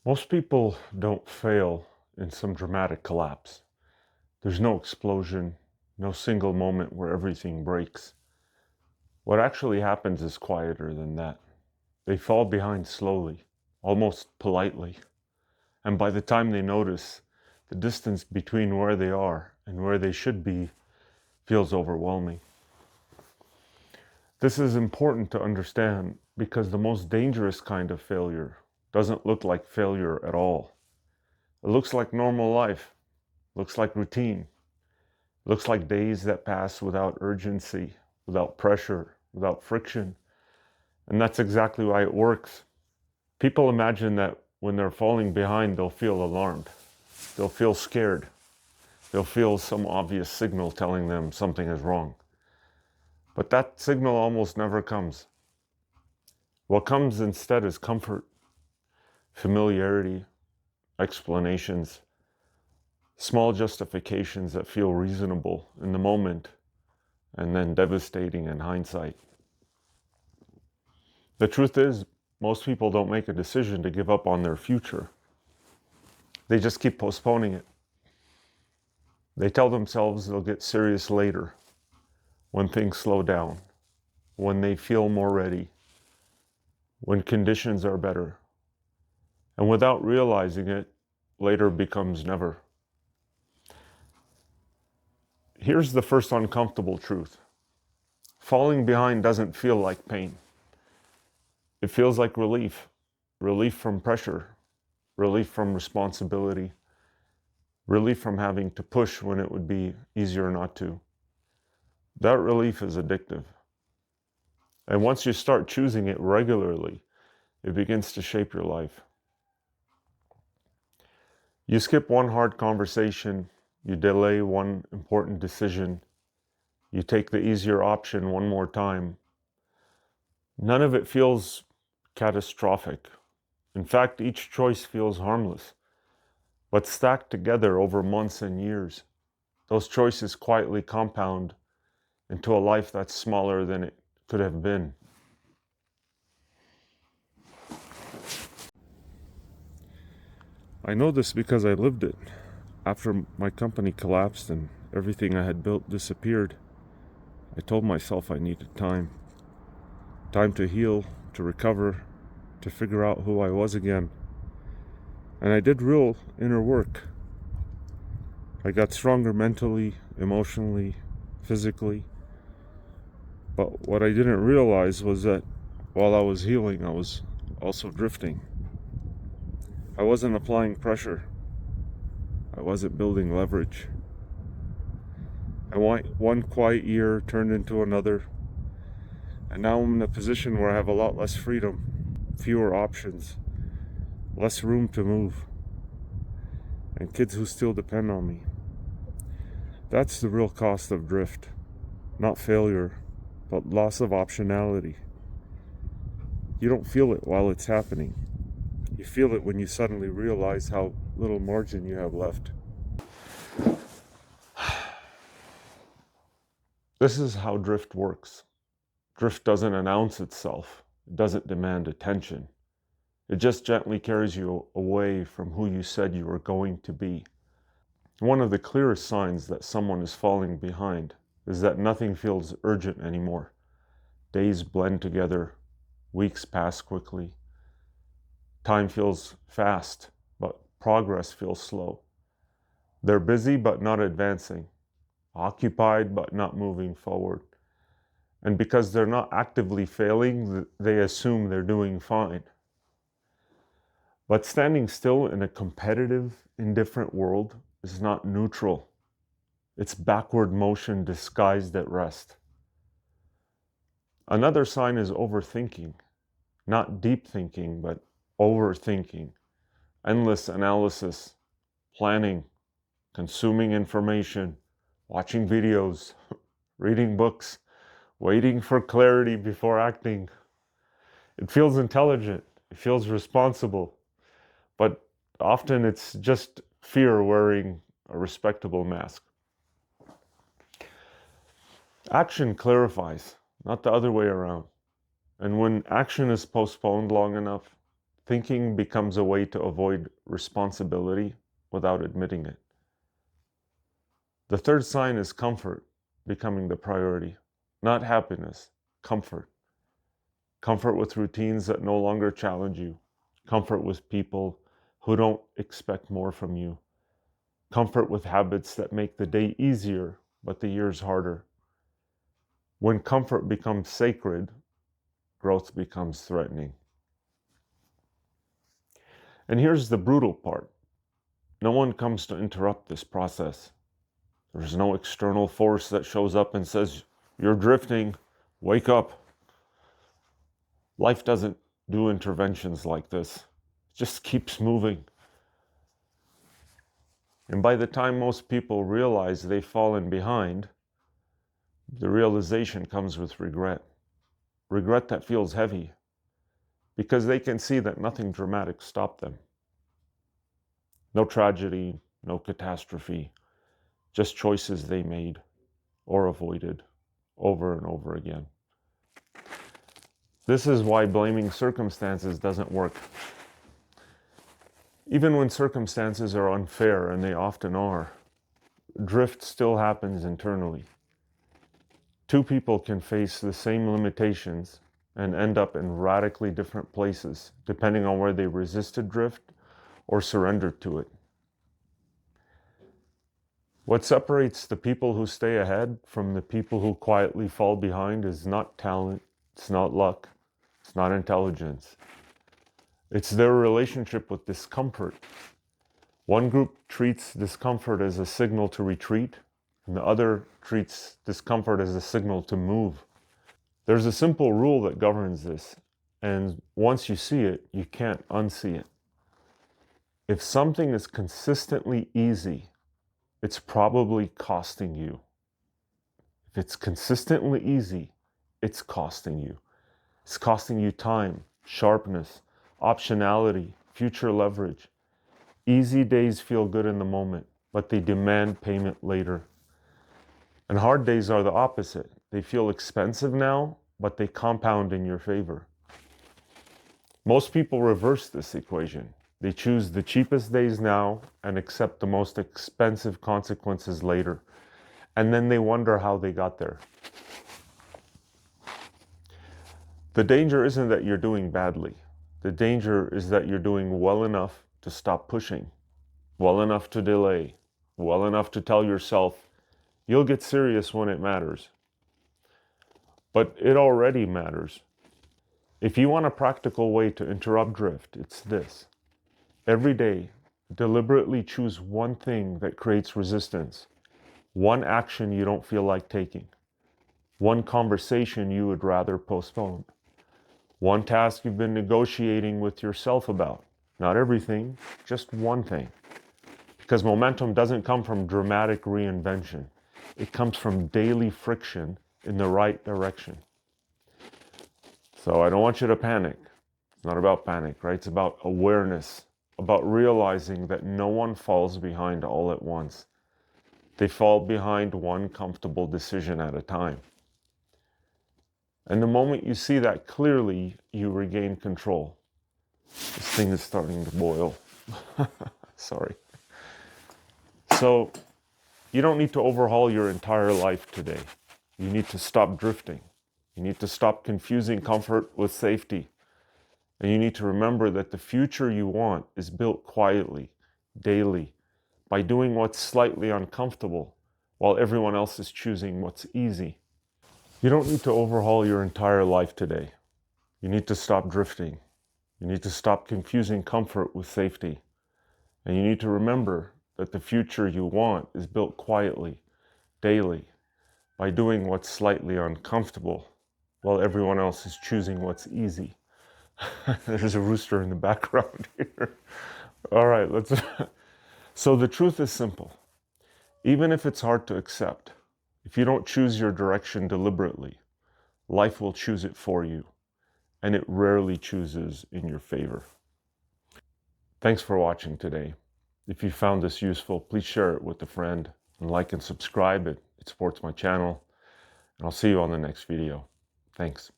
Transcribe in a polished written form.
Most people don't fail in some dramatic collapse. There's no explosion, no single moment where everything breaks. What actually happens is quieter than that. They fall behind slowly, almost politely, and by the time they notice, the distance between where they are and where they should be feels overwhelming. This is important to understand because the most dangerous kind of failure doesn't look like failure at all. It looks like normal life, looks like routine, looks like days that pass without urgency, without pressure, without friction. And that's exactly why it works. People imagine that when they're falling behind, they'll feel alarmed. They'll feel scared. They'll feel some obvious signal telling them something is wrong. But that signal almost never comes. What comes instead is comfort, familiarity, explanations, small justifications that feel reasonable in the moment and then devastating in hindsight. The truth is, most people don't make a decision to give up on their future. They just keep postponing it. They tell themselves they'll get serious later, when things slow down, when they feel more ready, when conditions are better. And without realizing it, later becomes never. Here's the first uncomfortable truth. Falling behind doesn't feel like pain. It feels like relief. Relief from pressure, relief from responsibility, relief from having to push when it would be easier not to. That relief is addictive. And once you start choosing it regularly, it begins to shape your life. You skip one hard conversation, you delay one important decision, you take the easier option one more time. None of it feels catastrophic. In fact, each choice feels harmless. But stacked together over months and years, those choices quietly compound into a life that's smaller than it could have been. I know this because I lived it. After my company collapsed and everything I had built disappeared, I told myself I needed time. Time to heal, to recover, to figure out who I was again. And I did real inner work. I got stronger mentally, emotionally, physically. But what I didn't realize was that while I was healing, I was also drifting. I wasn't applying pressure. I wasn't building leverage. And one quiet year turned into another. And now I'm in a position where I have a lot less freedom, fewer options, less room to move, and kids who still depend on me. That's the real cost of drift. Not failure, but loss of optionality. You don't feel it while it's happening. You feel it when you suddenly realize how little margin you have left. This is how drift works. Drift doesn't announce itself. It doesn't demand attention. It just gently carries you away from who you said you were going to be. One of the clearest signs that someone is falling behind is that nothing feels urgent anymore. Days blend together, weeks pass quickly. Time feels fast, but progress feels slow. They're busy but not advancing, occupied but not moving forward. And because they're not actively failing, they assume they're doing fine. But standing still in a competitive, indifferent world is not neutral. It's backward motion disguised at rest. Another sign is overthinking. Not deep thinking, but overthinking. Endless analysis, planning, consuming information, watching videos, reading books, waiting for clarity before acting. It feels intelligent, it feels responsible, but often it's just fear wearing a respectable mask. Action clarifies, not the other way around. And when action is postponed long enough, Thinking becomes a way to avoid responsibility without admitting it. The third sign is comfort becoming the priority, not happiness, comfort. Comfort with routines that no longer challenge you. Comfort with people who don't expect more from you. Comfort with habits that make the day easier, but the years harder. When comfort becomes sacred, growth becomes threatening. And here's the brutal part. No one comes to interrupt this process. There's no external force that shows up and says, "You're drifting, wake up." Life doesn't do interventions like this. It just keeps moving. And by the time most people realize they've fallen behind, the realization comes with regret. Regret that feels heavy, because they can see that nothing dramatic stopped them. No tragedy, no catastrophe, just choices they made or avoided over and over again. This is why blaming circumstances doesn't work. Even when circumstances are unfair, and they often are, drift still happens internally. Two people can face the same limitations and end up in radically different places, depending on where they resisted drift or surrendered to it. What separates the people who stay ahead from the people who quietly fall behind is not talent, it's not luck, it's not intelligence. It's their relationship with discomfort. One group treats discomfort as a signal to retreat, and the other treats discomfort as a signal to move. There's a simple rule that governs this, and once you see it, you can't unsee it. If something is consistently easy, it's probably costing you. If it's consistently easy, it's costing you. It's costing you time, sharpness, optionality, future leverage. Easy days feel good in the moment, but they demand payment later. And hard days are the opposite. They feel expensive now, but they compound in your favor. Most people reverse this equation. They choose the cheapest days now and accept the most expensive consequences later. And then they wonder how they got there. The danger isn't that you're doing badly. The danger is that you're doing well enough to stop pushing, well enough to delay, well enough to tell yourself, you'll get serious when it matters. But it already matters. If you want a practical way to interrupt drift, it's this. Every day, deliberately choose one thing that creates resistance, one action you don't feel like taking, one conversation you would rather postpone, one task you've been negotiating with yourself about. Not everything, just one thing. Because momentum doesn't come from dramatic reinvention. It comes from daily friction in the right direction. So I don't want you to panic. It's not about panic, right? It's about awareness, about realizing that no one falls behind all at once. They fall behind one comfortable decision at a time. And the moment you see that clearly, you regain control. This thing is starting to boil. Sorry. So you don't need to overhaul your entire life today. You need to stop drifting. You need to stop confusing comfort with safety. And you need to remember that the future you want is built quietly, daily, by doing what's slightly uncomfortable while everyone else is choosing what's easy. You don't need to overhaul your entire life today. You need to stop drifting. You need to stop confusing comfort with safety. And you need to remember that the future you want is built quietly, daily, by doing what's slightly uncomfortable while everyone else is choosing what's easy. There's a rooster in the background here. All right, let's. So the truth is simple. Even if it's hard to accept, if you don't choose your direction deliberately, life will choose it for you, and it rarely chooses in your favor. Thanks for watching today. If you found this useful, please share it with a friend and like and subscribe. It supports my channel. And I'll see you on the next video. Thanks.